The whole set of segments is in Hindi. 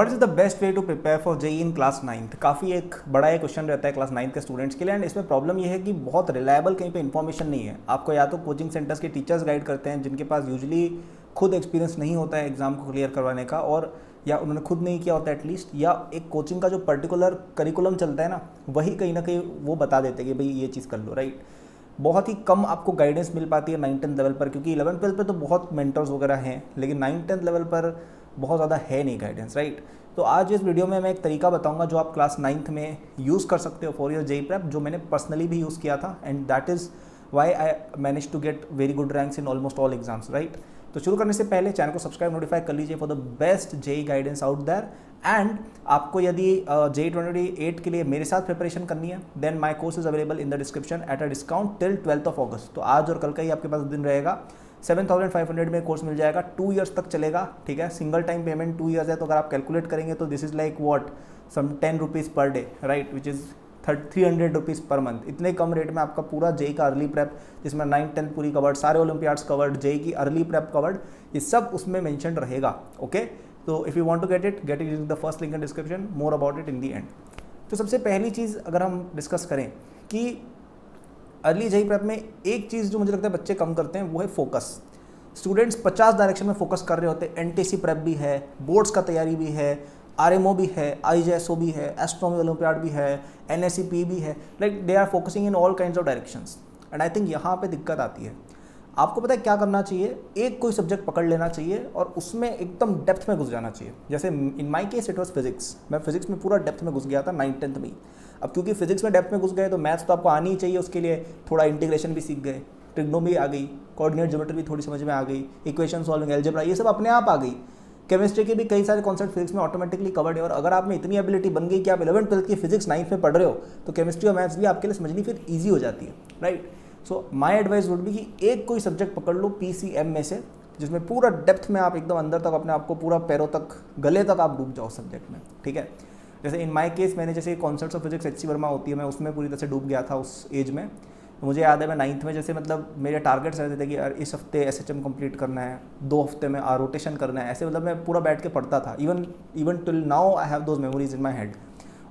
What is the best way to prepare for JEE in class 9th? काफ़ी एक बड़ा एक क्वेश्चन रहता है क्लास 9th के स्टूडेंट्स के लिए। एंड इसमें प्रॉब्लम ये है कि बहुत रिलायबल कहीं पे इन्फॉर्मेशन नहीं है। आपको या तो कोचिंग सेंटर्स के टीचर्स गाइड करते हैं जिनके पास यूजुअली खुद एक्सपीरियंस नहीं होता है एग्जाम को क्लियर करवाने का, और या उन्होंने खुद नहीं किया होता एटलीस्ट, या एक कोचिंग का जो पर्टिकुलर करिकुलम चलता है ना, वही कहीं ना कहीं वो बता देते हैं कि भाई ये चीज़ कर लो, राइट। बहुत ही कम आपको गाइडेंस मिल पाती है 9th-10th लेवल पर, क्योंकि 11th-12th पे तो बहुत मेंटर्स वगैरह हैं, लेकिन 9th-10th लेवल पर बहुत ज़्यादा है नहीं गाइडेंस, राइट। तो आज इस वीडियो में मैं एक तरीका बताऊंगा जो आप क्लास 9th में यूज़ कर सकते हो फॉर योर जेई प्रेप, जो मैंने पर्सनली भी यूज़ किया था, and that is why I manage to get very good ranks in almost all exams, right. तो शुरू करने से पहले चैनल को सब्सक्राइब नोटिफाई कर लीजिए for the best JEE guidance out there. And आपको यदि जेई 2028 के लिए मेरे साथ प्रिपरेशन करनी है, then my course is available in the description at a discount till 12th August. तो आज और कल का ही आपके पास दिन रहेगा। 7,500 में कोर्स मिल जाएगा, 2 ईयर्स तक चलेगा, ठीक है। सिंगल टाइम पेमेंट 2 ईयर्स है, तो अगर आप कैलकुलेट करेंगे तो this is like what some 10 rupees per day, right, which is 300 rupees per month. इतने कम रेट में आपका पूरा जेई का अर्ली प्रेप, जिसमें 9th-10th पूरी कवर्ड, सारे ओलंपियाड्स कवर्ड, जेई की अर्ली प्रेप कवर्ड, ये सब उसमें मेंशन रहेगा, ओके। तो if you want to get it using the first link in description, more about it in the end. तो सबसे पहली चीज़ अगर हम डिस्कस करें कि अर्ली जेई प्रेप में एक चीज़ जो मुझे लगता है बच्चे कम करते हैं वो है फोकस। स्टूडेंट्स 50 डायरेक्शन में फोकस कर रहे होते हैं। एनटीसी प्रेप भी है, बोर्ड्स का तैयारी भी है, आरएमओ भी है, आईजेएसओ भी है, एस्ट्रोनॉमी ओलंपियाड भी है, एनएससीपी भी है, like they are focusing in all kinds of directions. And I think यहाँ पे दिक्कत आती है। आपको पता है क्या करना चाहिए? एक कोई सब्जेक्ट पकड़ लेना चाहिए और उसमें एकदम डेप्थ में घुस जाना चाहिए। जैसे in my case it was physics. मैं फिजिक्स में पूरा डेप्थ में घुस गया था 9th-10th में ही। अब क्योंकि फिजिक्स में डेप्थ में घुस गए तो मैथ्स तो आपको आनी ही चाहिए, उसके लिए थोड़ा इंटीग्रेशन भी सीख गए, ट्रिग्नोमेट्री आ गई, कोऑर्डिनेट ज्योमेट्री भी थोड़ी समझ में आ गई, इक्वेशन सॉल्विंग, अलजेब्रा, ये सब अपने आप आ गई। केमिस्ट्री के भी कई सारे कॉन्सेप्ट फिजिक्स में ऑटोमेटिकली कवर्ड है। और अगर आप में इतनी एबिलिटी बन गई कि आप 11th-12th की फिजिक्स 9th में पढ़ रहे हो, तो केमिस्ट्री और मैथ्स भी आपके लिए समझनी फिर ईजी हो जाती है, right. So my advice would be कि एक कोई सब्जेक्ट पकड़ लो पीसीएम में से, जिसमें पूरा डेप्थ में आप एकदम अंदर तक अपने आप को पूरा पैरों तक, गले तक आप डूब जाओ सब्जेक्ट में, ठीक है। जैसे इन माई केस मैंने जैसे concepts of physics HC Verma होती है, मैं उसमें पूरी तरह से डूब गया था उस एज में। तो मुझे याद है मैं 9th में जैसे मतलब मेरे टारगेट्स रहते थे कि यार इस हफ्ते एसएचएम कंप्लीट करना है, 2 हफ्ते में रोटेशन करना है, ऐसे मतलब मैं पूरा बैठ के पढ़ता था। Even till now I have those memories in my head.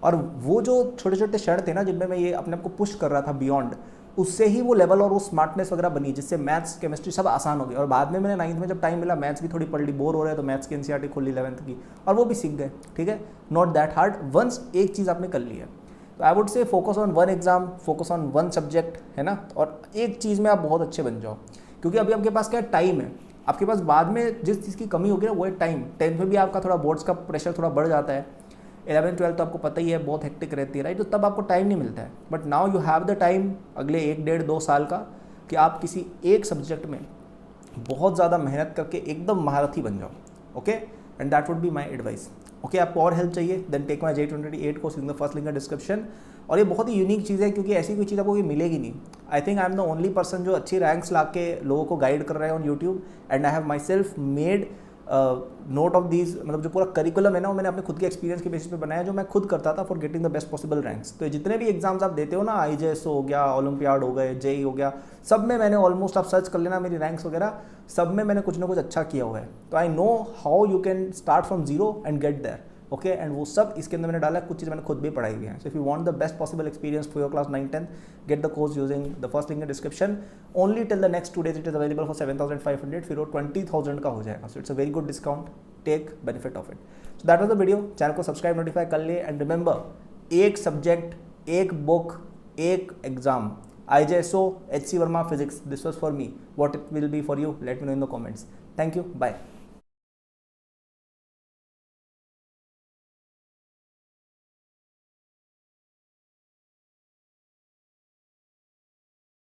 और वो जो छोटे छोटे क्षण थे ना जिनमें मैं ये अपने आप को पुश कर रहा था बियॉन्ड, उससे ही वो लेवल और वो स्मार्टनेस वगैरह बनी, जिससे मैथ्स केमिस्ट्री सब आसान हो गई। और बाद में मैंने 9th में जब टाइम मिला, मैथ्स भी थोड़ी पढ़ ली, बोर हो रहे हैं तो मैथ्स की एनसीईआरटी खोल ली 11th की, और वो भी सीख गए, ठीक है। नॉट दैट हार्ड वंस एक चीज़ आपने कर ली है। तो I would say focus on one exam, focus on one subject, है ना। और एक चीज़ में आप बहुत अच्छे बन जाओ, क्योंकि अभी आपके पास क्या टाइम है। आपके पास बाद में जिस चीज़ की कमी होगी ना वो है टाइम। 10th में भी आपका थोड़ा बोर्ड्स का प्रेशर थोड़ा बढ़ जाता है, 11th-12th तो आपको पता ही है बहुत हेक्टिक रहती है, राइट। तो तब आपको टाइम नहीं मिलता है। But now you have the time अगले 1-1.5-2 साल का, कि आप किसी एक सब्जेक्ट में बहुत ज़्यादा मेहनत करके एकदम महारथी बन जाओ, okay. And that would be my advice, okay. आपको और हेल्प चाहिए then take my JEE 2028 course in the first link in description. और ये बहुत ही यूनिक चीज़ है, क्योंकि ऐसी कोई चीज़ आपको मिलेगी नहीं। I think I am the only person जो अच्छी रैंक्स ला के लोगों को गाइड कर रहे हैं on YouTube. And I have my self made note of these, मतलब जो पूरा करिकुलम है ना वो मैंने अपने खुद के एक्सपीरियंस के बेसिस पे बनाया, जो मैं खुद करता था for getting the best possible ranks. तो जितने भी एग्जाम्स आप देते हो ना, आईजेएसओ हो गया, ओलंपियाड हो गए, जेई हो गया, सब में मैंने ऑलमोस्ट, आप सर्च कर लेना मेरी रैंक्स वगैरह, सब में मैंने कुछ ना कुछ अच्छा किया हुआ है। तो I know how you can start from zero and get there, okay. And वो सब इसके अंदर मैंने डाला, कुछ चीज़ मैंने खुद भी पढ़ाई हुई है। So if you want the best possible experience for your class 9-10, get the course using the first link in description. Only till the next 2 days it is available for 7,500, फिर वो 20,000 का हो जाएगा। So it's a very good discount, take benefit of it. So that was the video. Channel को सब्सक्राइब नोटिफाई कर लिए। एंड रिमेंबर, एक सब्जेक्ट, एक बुक, एक exam, IJSO, HC Verma physics, this was for me. What it will be for you, let me know in the comments. Thank you, bye.